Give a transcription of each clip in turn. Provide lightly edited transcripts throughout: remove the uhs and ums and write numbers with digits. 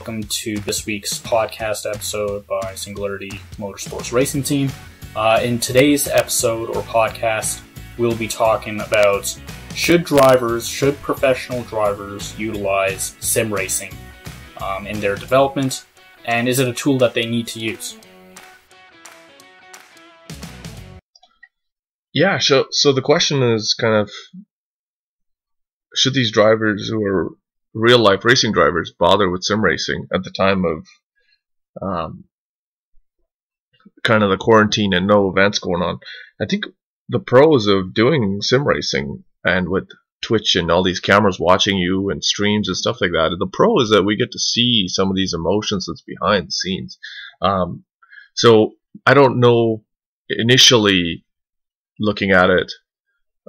welcome to this week's podcast episode by Singularity Motorsports Racing Team. In today's episode or podcast, we'll be talking about should professional drivers utilize sim racing in their development, and is it a tool that they need to use? Yeah, so the question is kind of, should these drivers who are real life racing drivers bother with sim racing at the time of kind of the quarantine and no events going on? I think the pros of doing sim racing, and with Twitch and all these cameras watching you and streams and stuff like that, the pro is that we get to see some of these emotions that's behind the scenes. So I don't know, initially looking at it,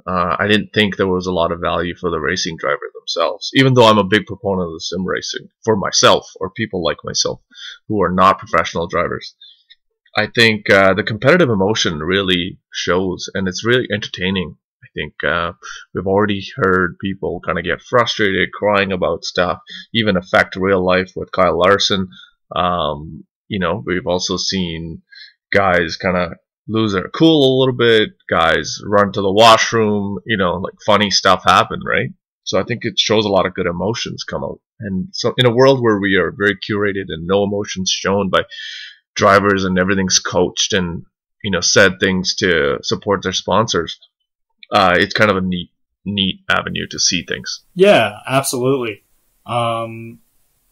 I didn't think there was a lot of value for the racing driver themselves, even though I'm a big proponent of the sim racing for myself or people like myself who are not professional drivers. I think the competitive emotion really shows, and it's really entertaining. I think we've already heard people kind of get frustrated, crying about stuff, even affect real life with Kyle Larson. We've also seen guys kind of lose their cool a little bit, guys run to the washroom, like funny stuff happen, right? So I think it shows a lot of good emotions come out. And so in a world where we are very curated and no emotions shown by drivers and everything's coached and, said things to support their sponsors, it's kind of a neat avenue to see things. Yeah, absolutely. And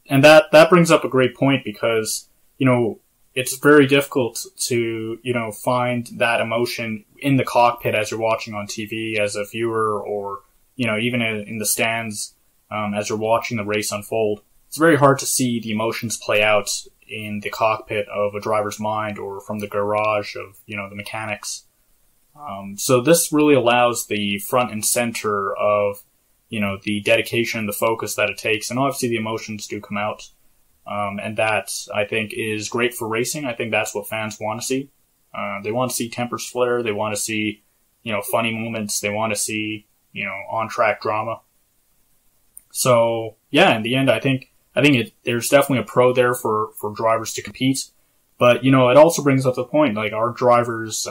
that brings up a great point because, it's very difficult to, find that emotion in the cockpit as you're watching on TV as a viewer, or, even in the stands as you're watching the race unfold. It's very hard to see the emotions play out in the cockpit of a driver's mind or from the garage of, the mechanics. So this really allows the front and center of, the dedication, the focus that it takes. And obviously the emotions do come out. And that, I think, is great for racing. I think that's what fans want to see. They want to see tempers flare. They want to see, funny moments. They want to see, on-track drama. So, yeah, in the end, I think there's definitely a pro there for drivers to compete. But, it also brings up the point, like, are drivers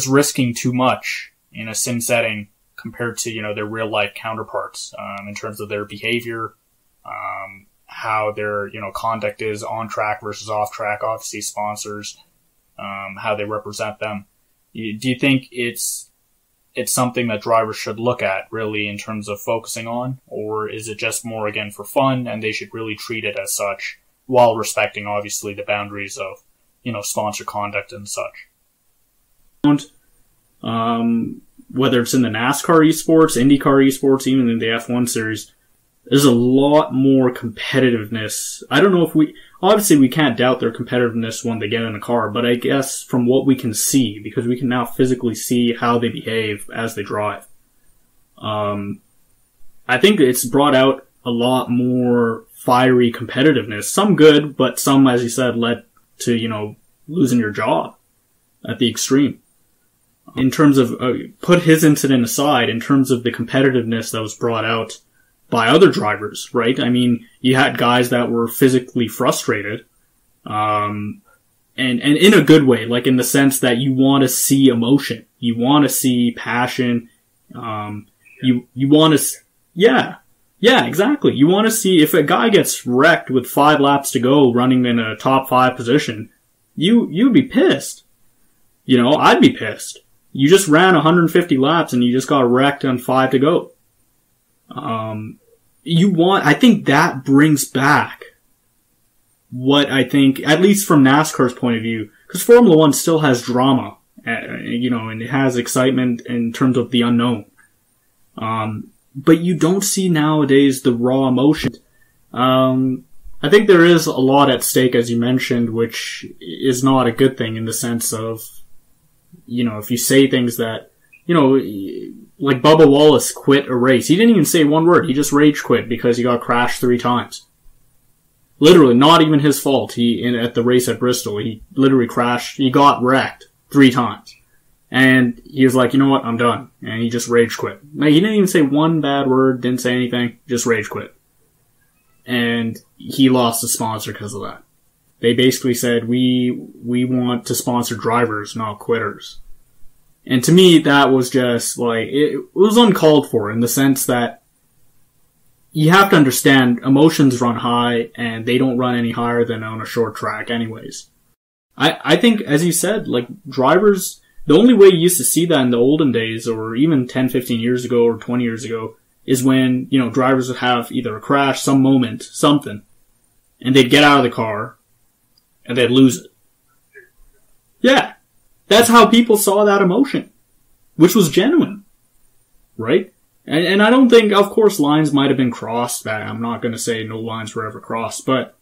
risking too much in a sim setting compared to, their real-life counterparts, in terms of their behavior, how their, conduct is on track versus off track, obviously sponsors, how they represent them. Do you think it's something that drivers should look at really in terms of focusing on, or is it just more, again, for fun and they should really treat it as such while respecting obviously the boundaries of, sponsor conduct and such? Whether it's in the NASCAR esports, IndyCar esports, even in the F1 series, there's a lot more competitiveness. I don't know if obviously we can't doubt their competitiveness when they get in a car, but I guess from what we can see, because we can now physically see how they behave as they drive, I think it's brought out a lot more fiery competitiveness. Some good, but some, as you said, led to, losing your job at the extreme. In terms of, put his incident aside, in terms of the competitiveness that was brought out by other drivers, right? I mean, you had guys that were physically frustrated, and in a good way, like in the sense that you want to see emotion, you want to see passion, you want to, yeah, exactly. You want to see if a guy gets wrecked with 5 laps to go, running in a top 5 position, you'd be pissed. I'd be pissed. You just ran 150 laps and you just got wrecked on 5 to go. I think that brings back what I think, at least from NASCAR's point of view, because Formula One still has drama, and it has excitement in terms of the unknown. But you don't see nowadays the raw emotion. I think there is a lot at stake, as you mentioned, which is not a good thing in the sense of, if you say things that, like Bubba Wallace quit a race. He didn't even say one word. He just rage quit because he got crashed 3 times. Literally, not even his fault. At the race at Bristol, he literally crashed. He got wrecked 3 times. And he was like, you know what, I'm done. And he just rage quit. Like, he didn't even say one bad word, didn't say anything, just rage quit. and he lost a sponsor because of that. They basically said, we want to sponsor drivers, not quitters. And to me, that was just like, it was uncalled for in the sense that you have to understand emotions run high and they don't run any higher than on a short track anyways. I think, as you said, like drivers, the only way you used to see that in the olden days or even 10, 15 years ago or 20 years ago is when, you know, drivers would have either a crash, some moment, something, and they'd get out of the car and they'd lose it. Yeah. That's how people saw that emotion, which was genuine, right? And I don't think, of course, lines might have been crossed. I'm not going to say no lines were ever crossed, but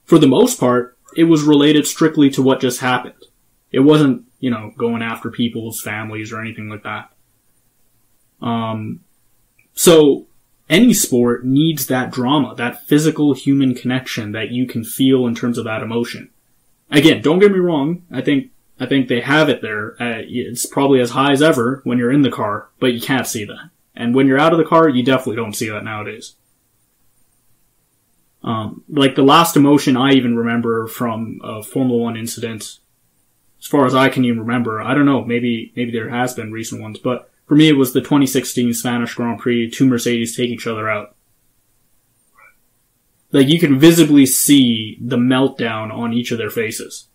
for the most part, it was related strictly to what just happened. It wasn't, you know, going after people's families or anything like that. So any sport needs that drama, that physical human connection that you can feel in terms of that emotion. Again, don't get me wrong. I think they have it there. It's probably as high as ever when you're in the car, but you can't see that. And when you're out of the car, you definitely don't see that nowadays. Like the last emotion I even remember from a Formula 1 incident, as far as I can even remember, I don't know, maybe there has been recent ones, but for me it was the 2016 Spanish Grand Prix, two Mercedes take each other out. Like you can visibly see the meltdown on each of their faces.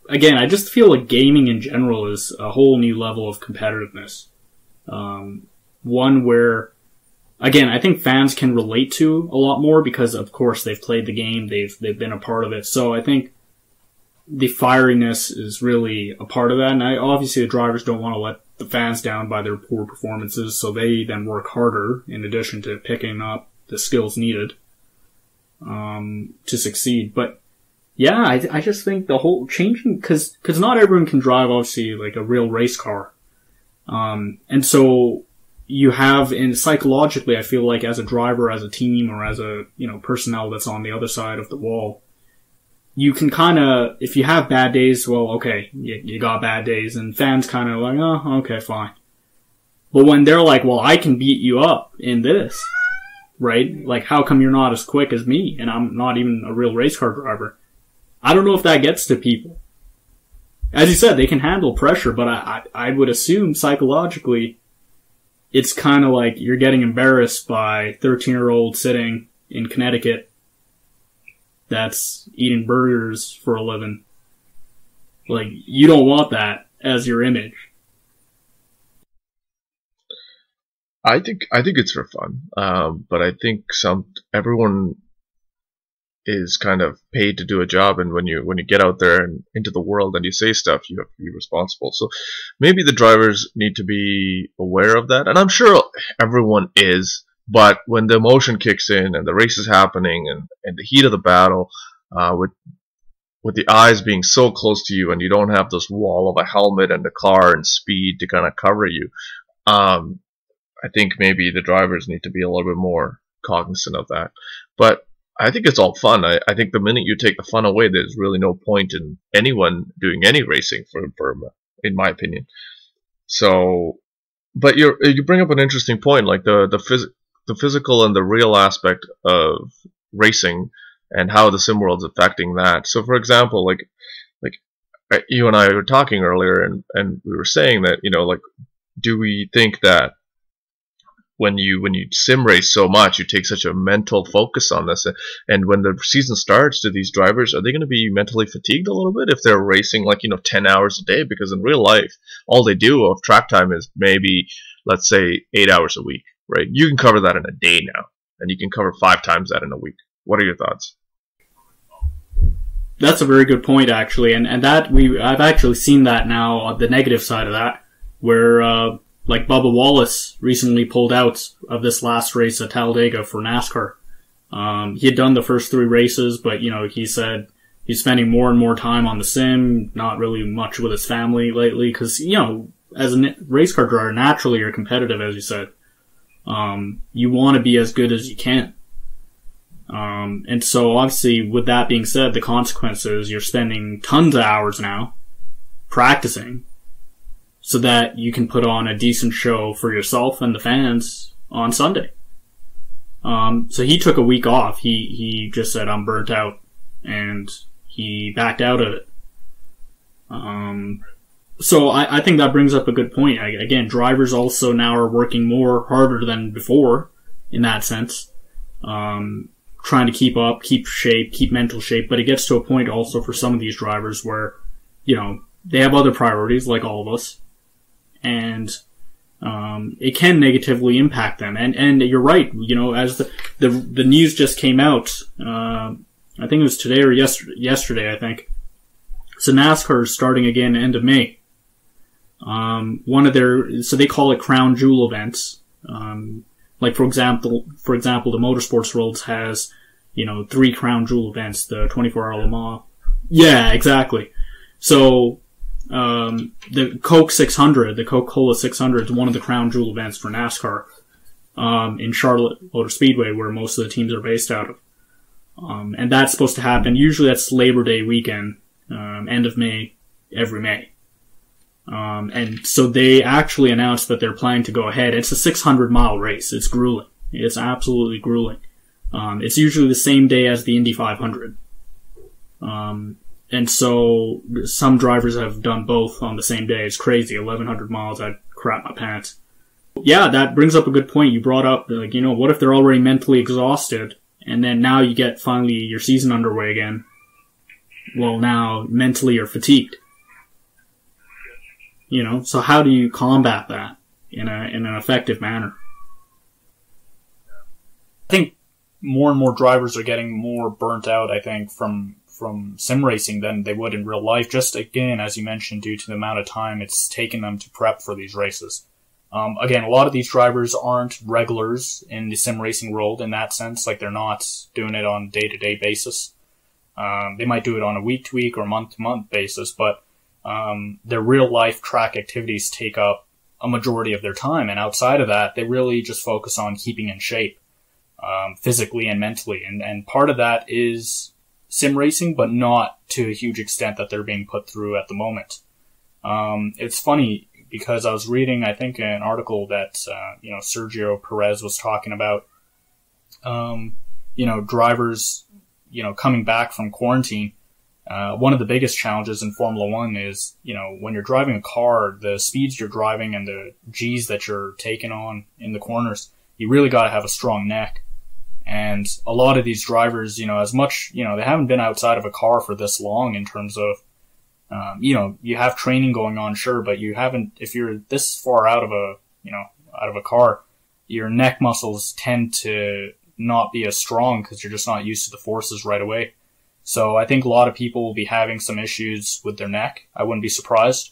Again, I just feel like gaming in general is a whole new level of competitiveness. One where, again, I think fans can relate to a lot more because, of course, they've played the game, they've been a part of it. So I think the fieriness is really a part of that. And obviously the drivers don't want to let the fans down by their poor performances, so they then work harder in addition to picking up the skills needed to succeed. But yeah, I just think the whole changing, cause not everyone can drive, obviously, like a real race car. And so you have, and psychologically, I feel like as a driver, as a team, or as a, you know, personnel that's on the other side of the wall, you can kinda, if you have bad days, well, okay, you got bad days, and fans kinda like, oh, okay, fine. But when they're like, well, I can beat you up in this, right? Like, how come you're not as quick as me, and I'm not even a real race car driver? I don't know if that gets to people. As you said, they can handle pressure, but I would assume psychologically, it's kind of like you're getting embarrassed by 13-year-old sitting in Connecticut that's eating burgers for a living. Like, you don't want that as your image. I think it's for fun, but I think everyone is kind of paid to do a job, and when you get out there and into the world and you say stuff, you have to be responsible. So maybe the drivers need to be aware of that, and I'm sure everyone is. But when the emotion kicks in and the race is happening and the heat of the battle, with the eyes being so close to you, and you don't have this wall of a helmet and the car and speed to kind of cover you, I think maybe the drivers need to be a little bit more cognizant of that. But I think it's all fun. I think the minute you take the fun away, there's really no point in anyone doing any racing, in my opinion. So, but you bring up an interesting point, like the physical and the real aspect of racing and how the sim world's affecting that. So, for example, like you and I were talking earlier, and we were saying that, you know, like, do we think that when you sim race so much, you take such a mental focus on this, and when the season starts, do these drivers, are they going to be mentally fatigued a little bit if they're racing, like, 10 hours a day? Because in real life, all they do of track time is maybe, let's say, 8 hours a week, right? You can cover that in a day now, and you can cover 5 times that in a week. What are your thoughts? That's a very good point, actually, and that I've actually seen that now on the negative side of that, where like Bubba Wallace recently pulled out of this last race at Talladega for NASCAR. He had done the first 3 races, but, he said he's spending more and more time on the sim, not really much with his family lately, because, as a race car driver, naturally you're competitive, as you said. You want to be as good as you can. And so obviously, with that being said, the consequences, you're spending tons of hours now practicing, so that you can put on a decent show for yourself and the fans on Sunday. So he took a week off. He just said, I'm burnt out, and he backed out of it. So I think that brings up a good point. Again, drivers also now are working harder than before in that sense. Trying to keep up, keep shape, keep mental shape, but it gets to a point also for some of these drivers where, they have other priorities like all of us, and it can negatively impact them. And you're right, as the news just came out, I think it was today or yesterday, I think. So NASCAR is starting again end of May. So they call it crown jewel events. Like for example, the motorsports world has, 3 crown jewel events, the 24-hour Le Mans. Yeah, exactly. So, the Coca-Cola 600 is one of the crown jewel events for NASCAR, in Charlotte Motor Speedway, where most of the teams are based out of. And that's supposed to happen, usually that's Labor Day weekend, end of May, every May. And so they actually announced that they're planning to go ahead. It's a 600-mile race. It's grueling. It's absolutely grueling. It's usually the same day as the Indy 500. And so some drivers have done both on the same day. It's crazy. 1,100 miles. I'd crap my pants. Yeah, that brings up a good point. You brought up, what if they're already mentally exhausted, and then now you get finally your season underway again? Well, now mentally you're fatigued. So how do you combat that in an effective manner? I think more and more drivers are getting more burnt out, I think, from sim racing than they would in real life. Just again, as you mentioned, due to the amount of time it's taken them to prep for these races. Again, a lot of these drivers aren't regulars in the sim racing world in that sense. Like, they're not doing it on a day-to-day basis. They might do it on a week-to-week or month-to-month basis, but their real life track activities take up a majority of their time. And outside of that, they really just focus on keeping in shape, physically and mentally. And part of that is sim racing, but not to a huge extent that they're being put through at the moment. It's funny because I was reading, I think, an article that, Sergio Perez was talking about, drivers, coming back from quarantine. One of the biggest challenges in Formula One is, when you're driving a car, the speeds you're driving and the G's that you're taking on in the corners, you really got to have a strong neck. And a lot of these drivers, as much, they haven't been outside of a car for this long in terms of, you have training going on, sure, but you haven't, if you're this far out of a car, your neck muscles tend to not be as strong because you're just not used to the forces right away. So I think a lot of people will be having some issues with their neck. I wouldn't be surprised.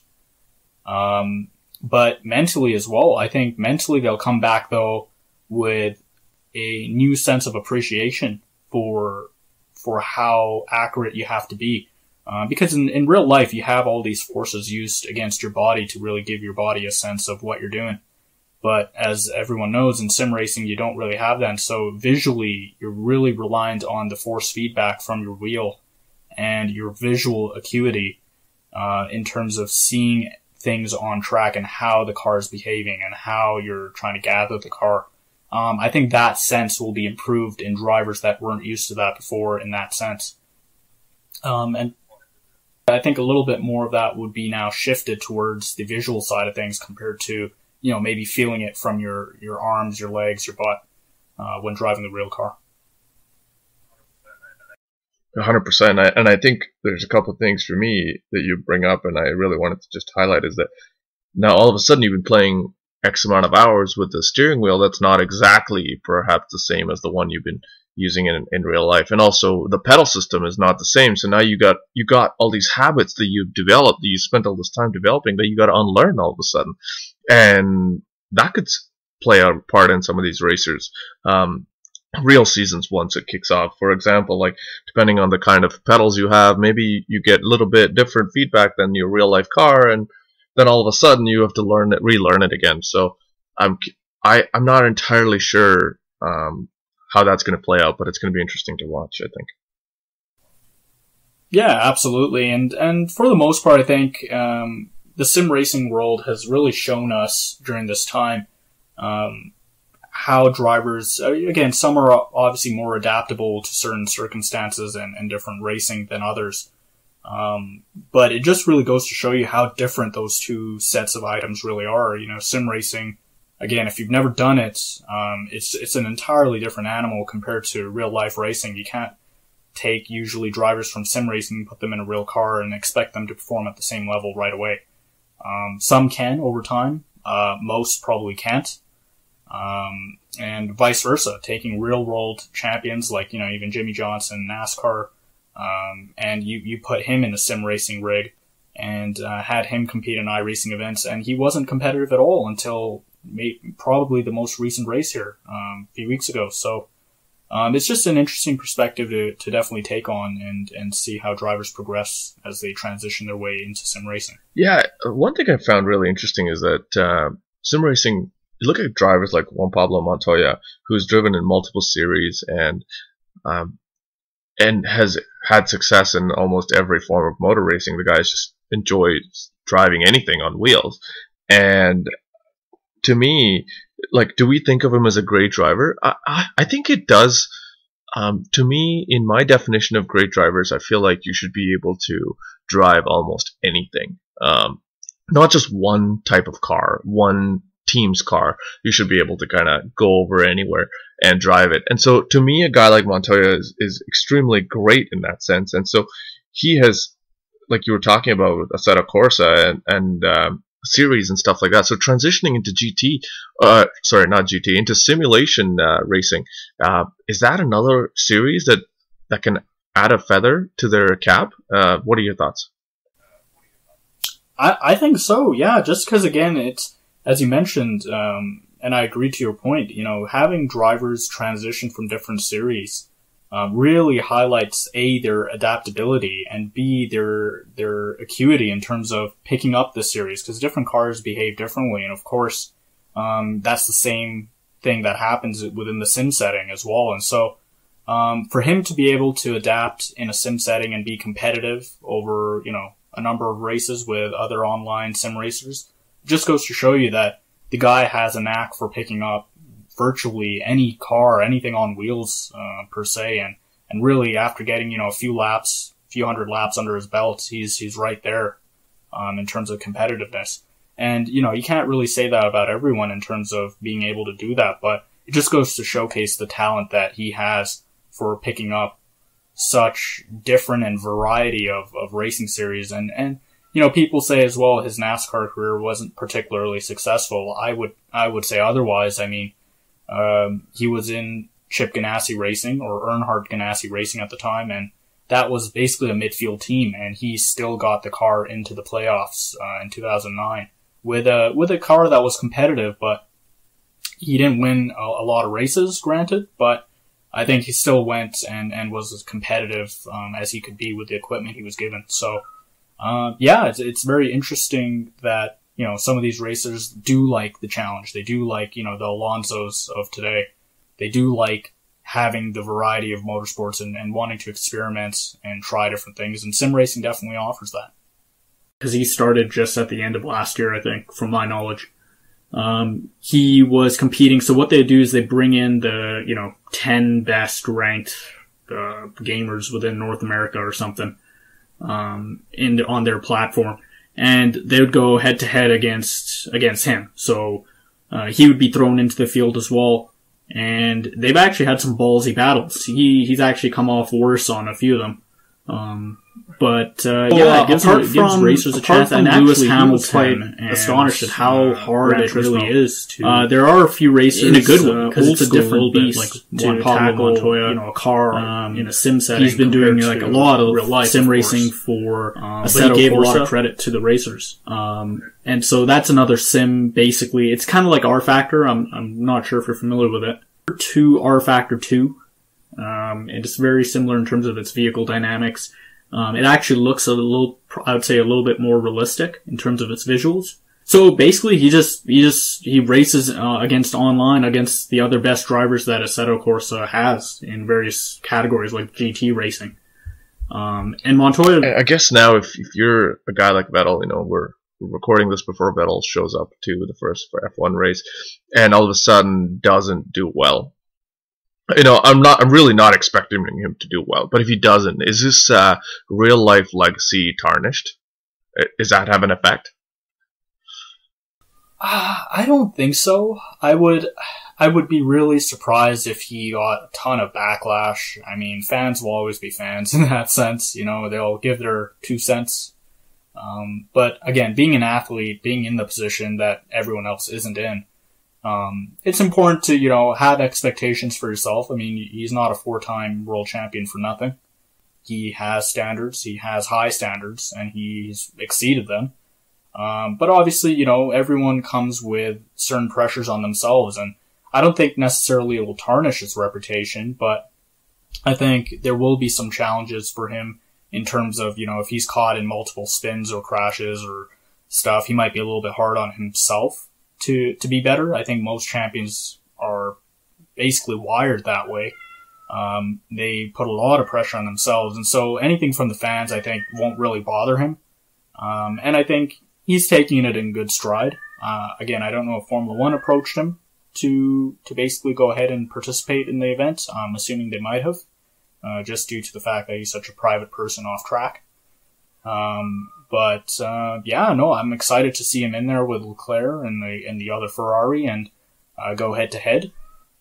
But mentally as well, I think mentally they'll come back though with a new sense of appreciation for how accurate you have to be. Because in real life, you have all these forces used against your body to really give your body a sense of what you're doing. But as everyone knows, in sim racing, you don't really have that. And so visually, you're really reliant on the force feedback from your wheel and your visual acuity, in terms of seeing things on track and how the car is behaving and how you're trying to gather the car. I think that sense will be improved in drivers that weren't used to that before in that sense. And I think a little bit more of that would be now shifted towards the visual side of things compared to, maybe feeling it from your arms, your legs, your butt, when driving the real car. 100%. And I think there's a couple of things for me that you bring up, and I really wanted to just highlight, is that now all of a sudden you've been playing X amount of hours with the steering wheel that's not exactly perhaps the same as the one you've been using in real life. And also the pedal system is not the same. So now you got all these habits that you've developed, that you spent all this time developing, that you got to unlearn all of a sudden. And that could play a part in some of these racers. Real seasons once it kicks off. For example, like depending on the kind of pedals you have, maybe you get a little bit different feedback than your real life car, and then all of a sudden you have to relearn it again. So I'm not entirely sure how that's going to play out, but it's going to be interesting to watch, I think. Yeah, absolutely. And for the most part, I think the sim racing world has really shown us during this time how drivers, again, some are obviously more adaptable to certain circumstances and different racing than others. But it just really goes to show you how different those two sets of items really are. You know, sim racing, again, if you've never done it, it's an entirely different animal compared to real life racing. You can't take usually drivers from sim racing, put them in a real car and expect them to perform at the same level right away. Some can over time. Most probably can't. And vice versa, taking real world champions like, you know, even Jimmy Johnson, NASCAR, and you put him in a sim racing rig and had him compete in iRacing events, and he wasn't competitive at all until probably the most recent race here, a few weeks ago. So it's just an interesting perspective to definitely take on and see how drivers progress as they transition their way into sim racing. Yeah, one thing I found really interesting is that sim racing, you look at drivers like Juan Pablo Montoya, who's driven in multiple series and has had success in almost every form of motor racing. The guys just enjoy driving anything on wheels. And to me, like, do we think of him as a great driver? I think it does. To me, in my definition of great drivers, I feel like you should be able to drive almost anything. Not just one type of car, one team's car. You should be able to kind of go over anywhere and drive it. And so to me, a guy like Montoya is extremely great in that sense. And so he has, like you were talking about with Assetto Corsa and series and stuff like that. So transitioning into into simulation racing, is that another series that can add a feather to their cap? What are your thoughts? I think so, yeah, just because, again, it's, as you mentioned, and I agree to your point, you know, having drivers transition from different series really highlights, A, their adaptability, and B, their acuity in terms of picking up the series, because different cars behave differently, and of course, that's the same thing that happens within the sim setting as well. And so, for him to be able to adapt in a sim setting and be competitive over, you know, a number of races with other online sim racers, just goes to show you that the guy has a knack for picking up virtually any car, anything on wheels, per se, and really after getting, you know, a few hundred laps under his belt, he's right there, in terms of competitiveness. And, you know, you can't really say that about everyone in terms of being able to do that, but it just goes to showcase the talent that he has for picking up such different and variety of racing series. And, you know, people say as well his NASCAR career wasn't particularly successful. I would say otherwise. I mean, he was in Chip Ganassi Racing, or Earnhardt Ganassi Racing at the time, and that was basically a midfield team, and he still got the car into the playoffs in 2009 with a car that was competitive, but he didn't win a lot of races, granted, but I think he still went and was as competitive as he could be with the equipment he was given. So, yeah, it's very interesting that, you know, some of these racers do like the challenge. They do like, you know, the Alonsos of today. They do like having the variety of motorsports and wanting to experiment and try different things. And sim racing definitely offers that. Because he started just at the end of last year, I think, from my knowledge. He was competing. So what they do is they bring in the, you know, 10 best ranked gamers within North America or something on their platform. And they would go head to head against him. So, he would be thrown into the field as well. And they've actually had some ballsy battles. He's actually come off worse on a few of them. It gives racers a chance. And Lewis Hamilton, astonished at how hard it really is to. There are a few racers in a good one, because it's a different beast. Like Juan Pablo Montoya, you know, a car in a sim setting. He's been doing like a lot of real life sim racing for. But he gave a lot of credit to the racers. And so that's another sim. Basically, it's kind of like R Factor. I'm not sure if you're familiar with it. To R Factor 2. It's very similar in terms of its vehicle dynamics. It actually looks I would say a little bit more realistic in terms of its visuals. So basically he races, against the other best drivers that Assetto Corsa has in various categories like GT racing. And Montoya. I guess now if you're a guy like Vettel, you know, we're recording this before Vettel shows up to the first F1 race, and all of a sudden doesn't do well. I'm really not expecting him to do well, but if he doesn't, is his real life legacy tarnished? Does that have an effect? I don't think so. I would be really surprised if he got a ton of backlash. I mean, fans will always be fans in that sense. They'll give their 2 cents. But again, being an athlete, being in the position that everyone else isn't in, it's important to, have expectations for yourself. I mean, he's not a 4-time world champion for nothing. He has standards, he has high standards, and he's exceeded them. But obviously, everyone comes with certain pressures on themselves, and I don't think necessarily it will tarnish his reputation, but I think there will be some challenges for him in terms of, if he's caught in multiple spins or crashes or stuff, he might be a little bit hard on himself to be better. I think most champions are basically wired that way. They put a lot of pressure on themselves, and so anything from the fans, I think, won't really bother him. And I think he's taking it in good stride. Again, I don't know if Formula One approached him to basically go ahead and participate in the event. I'm assuming they might have, just due to the fact that he's such a private person off track. I'm excited to see him in there with Leclerc and the other Ferrari and go head to head.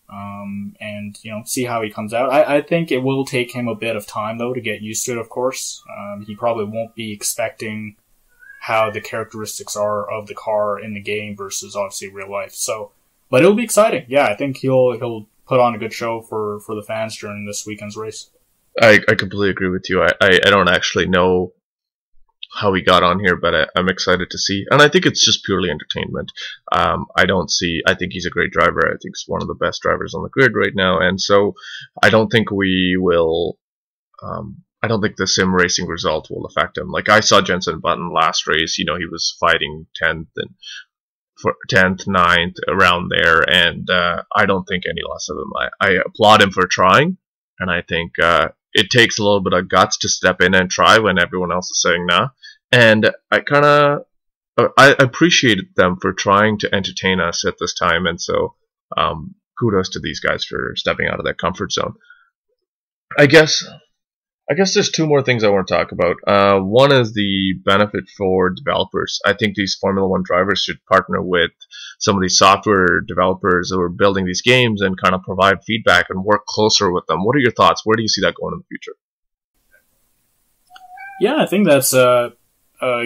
And see how he comes out. I think it will take him a bit of time though to get used to it, of course. He probably won't be expecting how the characteristics are of the car in the game versus obviously real life. But it'll be exciting. Yeah, I think he'll put on a good show for the fans during this weekend's race. I completely agree with you. I don't actually know how he got on here, but I'm excited to see. And I think it's just purely entertainment. I think he's a great driver. I think he's one of the best drivers on the grid right now. And so I don't think we will, I don't think the sim racing result will affect him. Like I saw Jenson Button last race, he was fighting 10th and 10th, 9th, around there. And I don't think any less of him. I applaud him for trying. And I think it takes a little bit of guts to step in and try when everyone else is saying nah. And I appreciated them for trying to entertain us at this time. And so kudos to these guys for stepping out of their comfort zone. I guess there's 2 more things I want to talk about. One is the benefit for developers. I think these Formula One drivers should partner with some of these software developers who are building these games and kind of provide feedback and work closer with them. What are your thoughts? Where do you see that going in the future? Yeah, I think that's a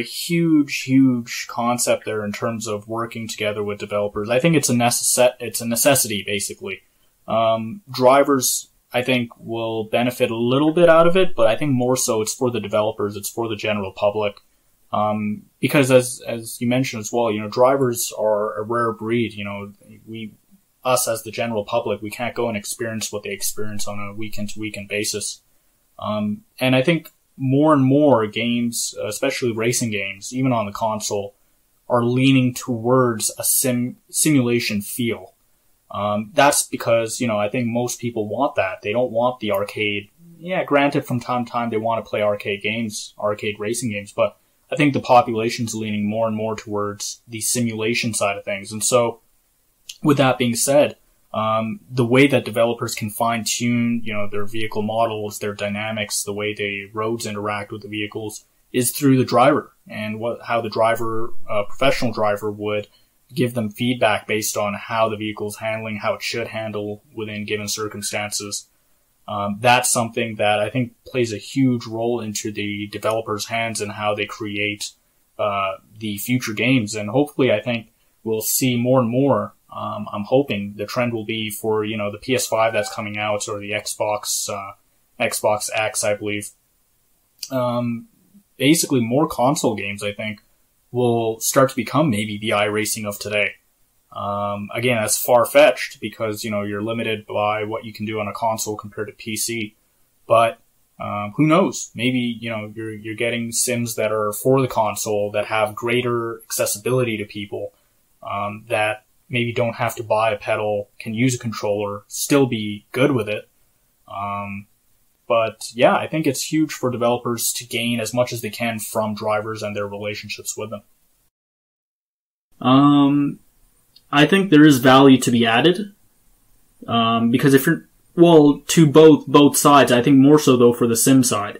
huge concept there in terms of working together with developers. I think it's a necessity, basically. Drivers, I think, will benefit a little bit out of it, but I think more so it's for the developers, it's for the general public. Because as you mentioned as well, drivers are a rare breed. Us as the general public, we can't go and experience what they experience on a weekend to weekend basis. And I think more and more games, especially racing games, even on the console, are leaning towards a simulation feel. That's because, I think most people want that. They don't want the arcade. Yeah, granted, from time to time they want to play arcade racing games, but I think the population's leaning more and more towards the simulation side of things. And so, with that being said, the way that developers can fine-tune, their vehicle models, their dynamics, the way the roads interact with the vehicles is through the driver, and how the driver, professional driver, would give them feedback based on how the vehicle is handling, how it should handle within given circumstances. That's something that I think plays a huge role into the developers' hands and how they create the future games. And hopefully, I think we'll see more and more. I'm hoping the trend will be for, the PS5 that's coming out, or the Xbox X, I believe. Basically, more console games, I think, will start to become maybe the iRacing of today. Again, that's far-fetched because, you're limited by what you can do on a console compared to PC. But who knows? Maybe, you're getting sims that are for the console that have greater accessibility to people, that maybe don't have to buy a pedal, can use a controller, still be good with it. But yeah, I think it's huge for developers to gain as much as they can from drivers and their relationships with them. I think there is value to be added. Because if you're, well, to both sides, I think more so though for the sim side.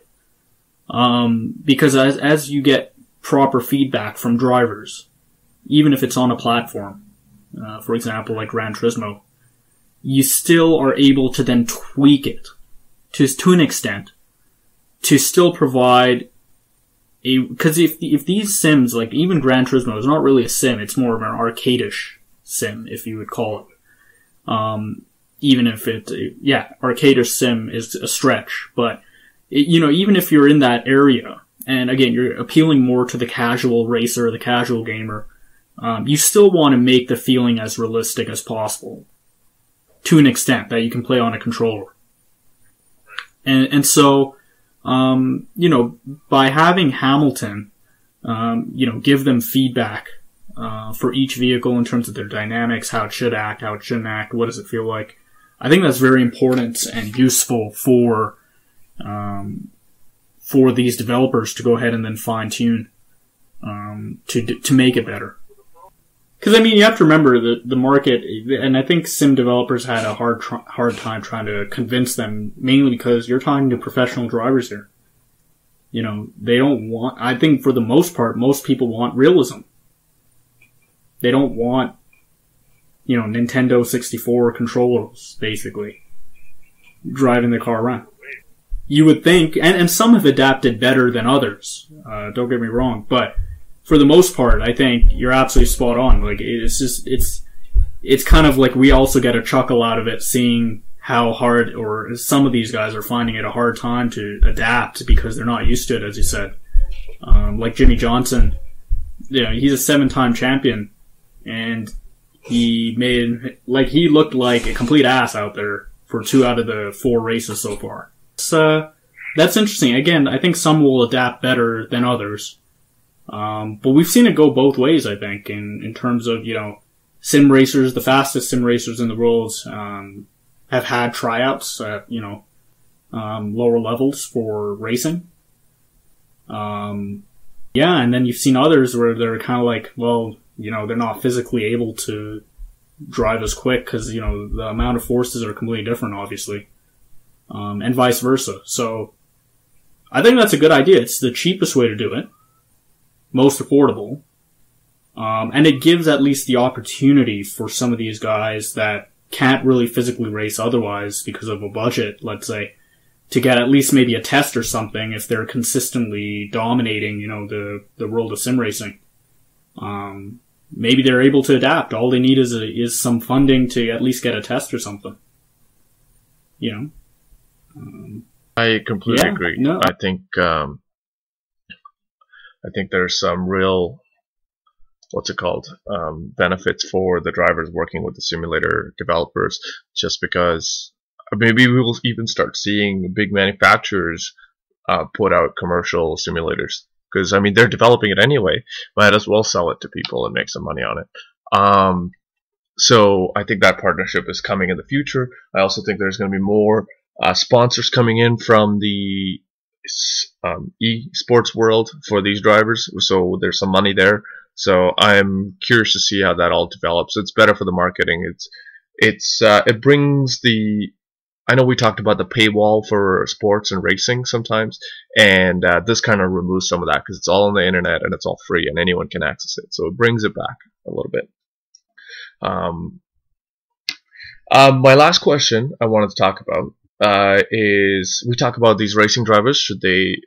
Because as you get proper feedback from drivers, even if it's on a platform, for example, like Gran Turismo, you still are able to then tweak it to an extent to still provide because if these sims, like even Gran Turismo, is not really a sim, it's more of an arcade-ish sim, if you would call it. Even if arcade-ish sim is a stretch, but even if you're in that area, and again, you're appealing more to the casual racer, the casual gamer, you still want to make the feeling as realistic as possible, to an extent that you can play on a controller. And so, by having Hamilton, give them feedback, for each vehicle in terms of their dynamics, how it should act, how it shouldn't act, what does it feel like. I think that's very important and useful for these developers to go ahead and then fine tune, to make it better. Because I mean, you have to remember the market, and I think sim developers had a hard time trying to convince them, mainly because you're talking to professional drivers here. They don't want. I think for the most part, most people want realism. They don't want, Nintendo 64 controllers, basically, driving the car around. You would think, and some have adapted better than others. Don't get me wrong, but for the most part, I think you're absolutely spot on. Like, it's kind of like we also get a chuckle out of it, seeing how hard, or some of these guys are finding it a hard time to adapt because they're not used to it, as you said. Like Jimmy Johnson, he's a 7-time champion, and he looked like a complete ass out there for 2 out of the 4 races so far. That's interesting. Again, I think some will adapt better than others. But we've seen it go both ways, I think, in terms of, sim racers, the fastest sim racers in the world, have had tryouts at, lower levels for racing. And then you've seen others where they're kind of like, well, they're not physically able to drive as quick because, the amount of forces are completely different, obviously. And vice versa. So, I think that's a good idea. It's the cheapest way to do it. Most affordable. And it gives at least the opportunity for some of these guys that can't really physically race otherwise because of a budget, let's say, to get at least maybe a test or something if they're consistently dominating, the world of sim racing. Maybe they're able to adapt. All they need is some funding to at least get a test or something. I completely agree. No. I think there's some real, benefits for the drivers working with the simulator developers, just because maybe we will even start seeing big manufacturers put out commercial simulators. Because, they're developing it anyway. Might as well sell it to people and make some money on it. So I think that partnership is coming in the future. I also think there's going to be more sponsors coming in from the esports world for these drivers, so there's some money there. So I'm curious to see how that all develops. It's better for the marketing. It brings the. I know we talked about the paywall for sports and racing sometimes, and this kind of removes some of that because it's all on the internet and it's all free and anyone can access it. So it brings it back a little bit. My last question I wanted to talk about is we talk about these racing drivers. Should they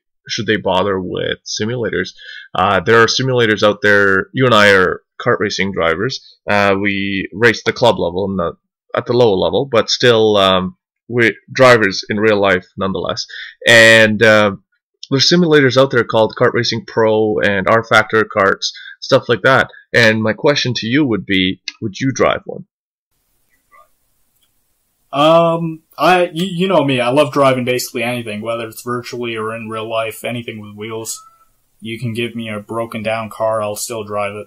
bother with simulators? There are simulators out there. You and I are kart racing drivers. We race the club level, not at the lower level, but still we're drivers in real life nonetheless. And there's simulators out there called Kart Racing Pro and R Factor Karts, stuff like that. And my question to you would be, would you drive one? You know me, I love driving basically anything, whether it's virtually or in real life, anything with wheels. You can give me a broken down car, I'll still drive it,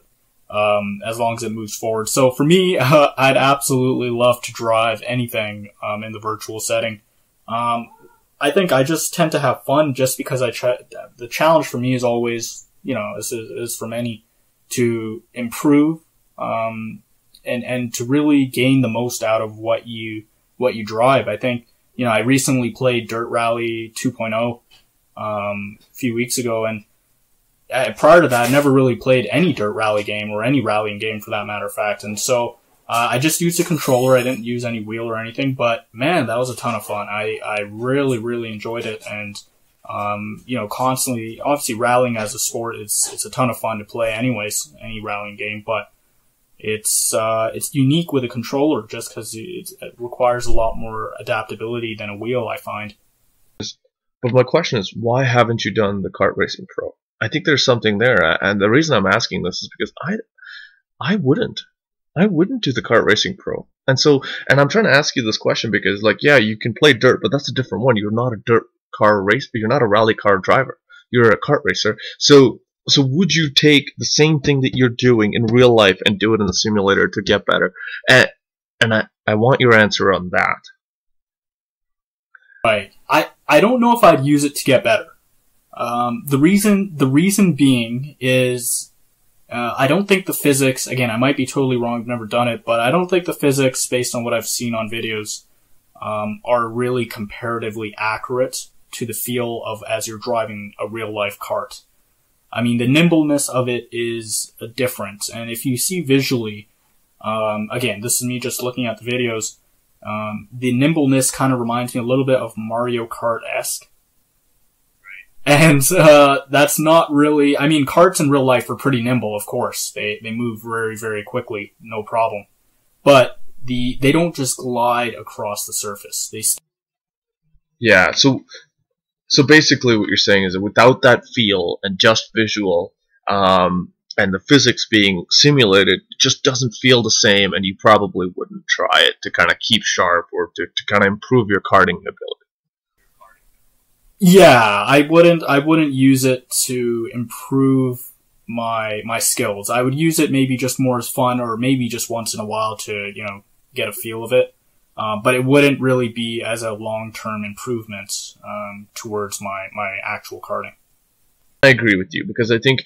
as long as it moves forward. So for me, I'd absolutely love to drive anything, in the virtual setting. I think I just tend to have fun just because the challenge for me is always, as for many, to improve and to really gain the most out of what you drive. I think, I recently played Dirt Rally 2.0 a few weeks ago, and prior to that, I never really played any Dirt Rally game or any rallying game for that matter of fact. And so I just used a controller. I didn't use any wheel or anything, but man, that was a ton of fun. I really, really enjoyed it. And, constantly, obviously rallying as a sport, it's a ton of fun to play anyways, any rallying game, but it's unique with a controller just because it requires a lot more adaptability than a wheel, I find. But my question is, why haven't you done the Kart Racing Pro? I think there's something there, and the reason I'm asking this is because I wouldn't do the Kart Racing Pro. And I'm trying to ask you this question because, yeah, you can play dirt, but that's a different one. You're not a dirt car racer. You're not a rally car driver. You're a kart racer. So would you take the same thing that you're doing in real life and do it in the simulator to get better? And I want your answer on that. Right. I don't know if I'd use it to get better. The reason being is, I don't think the physics, again, I might be totally wrong, I've never done it, but I don't think the physics, based on what I've seen on videos, are really comparatively accurate to the feel of as you're driving a real life kart. I mean, the nimbleness of it is different, and if you see visually, again, this is me just looking at the videos, the nimbleness kind of reminds me a little bit of Mario Kart-esque. And that's not really, I mean, karts in real life are pretty nimble, of course. They move very, very quickly, no problem. But they don't just glide across the surface. Yeah, so basically what you're saying is that without that feel and just visual, and the physics being simulated, it just doesn't feel the same, and you probably wouldn't try it to kind of keep sharp or to kind of improve your karting ability. Yeah, I wouldn't use it to improve my skills. I would use it maybe just more as fun, or maybe just once in a while to, get a feel of it. But it wouldn't really be as a long-term improvement, towards my actual karting. I agree with you, because I think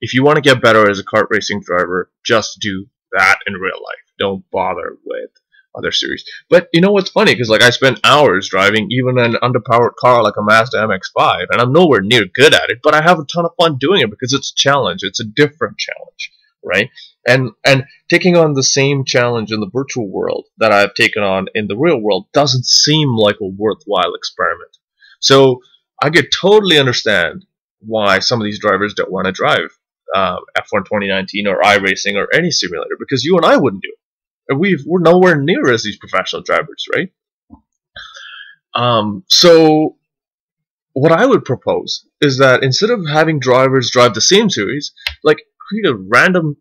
if you want to get better as a kart racing driver, just do that in real life. Don't bother with other series. But you know what's funny? Because I spent hours driving even an underpowered car like a Mazda MX-5, and I'm nowhere near good at it, but I have a ton of fun doing it because it's a challenge. It's a different challenge, right? And taking on the same challenge in the virtual world that I've taken on in the real world doesn't seem like a worthwhile experiment. So I could totally understand why some of these drivers don't want to drive F1 2019 or iRacing or any simulator, because you and I wouldn't do it. We're nowhere near as these professional drivers, right? So what I would propose is that instead of having drivers drive the same series, create a random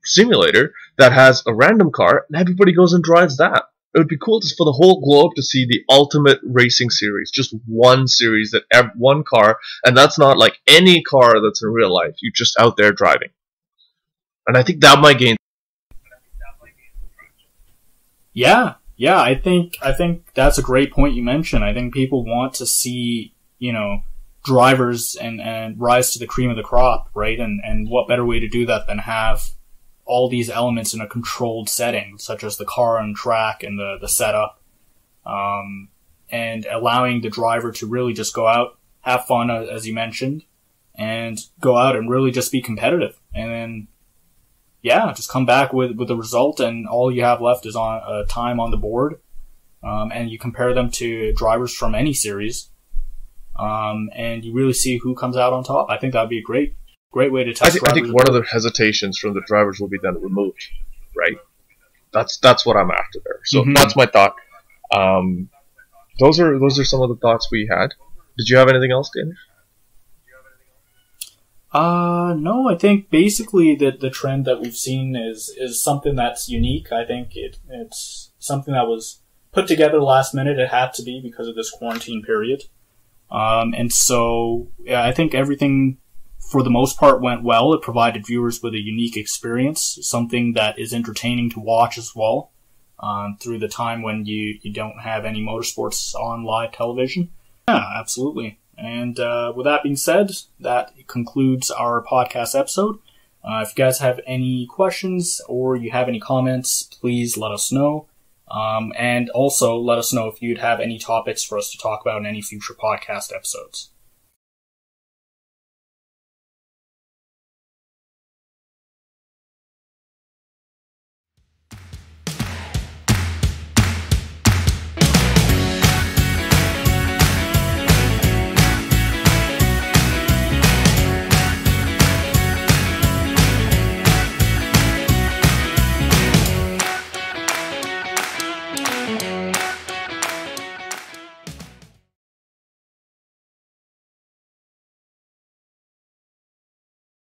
simulator that has a random car and everybody goes and drives that. It would be cool for the whole globe to see the ultimate racing series, just one series, one car, and that's not like any car that's in real life. You're just out there driving. And I think that might gain. Yeah, I think that's a great point you mentioned. I think people want to see, drivers and rise to the cream of the crop, right? And what better way to do that than have all these elements in a controlled setting, such as the car and track and the setup, and allowing the driver to really just go out, have fun, as you mentioned, and go out and really just be competitive. And then, yeah, just come back with the result, and all you have left is on time on the board, and you compare them to drivers from any series, and you really see who comes out on top. I think that would be a great way to test. I think one of the hesitations from the drivers will be then removed, right? That's what I'm after there. So that's my thought. Those are some of the thoughts we had. Did you have anything else, Danish? No, I think basically the trend that we've seen is something that's unique. I think it's something that was put together last minute. It had to be because of this quarantine period. And so, yeah, I think everything for the most part went well. It provided viewers with a unique experience, something that is entertaining to watch as well, through the time when you don't have any motorsports on live television. Yeah, absolutely. And with that being said, that concludes our podcast episode. If you guys have any questions or you have any comments, please let us know. And also let us know if you'd have any topics for us to talk about in any future podcast episodes.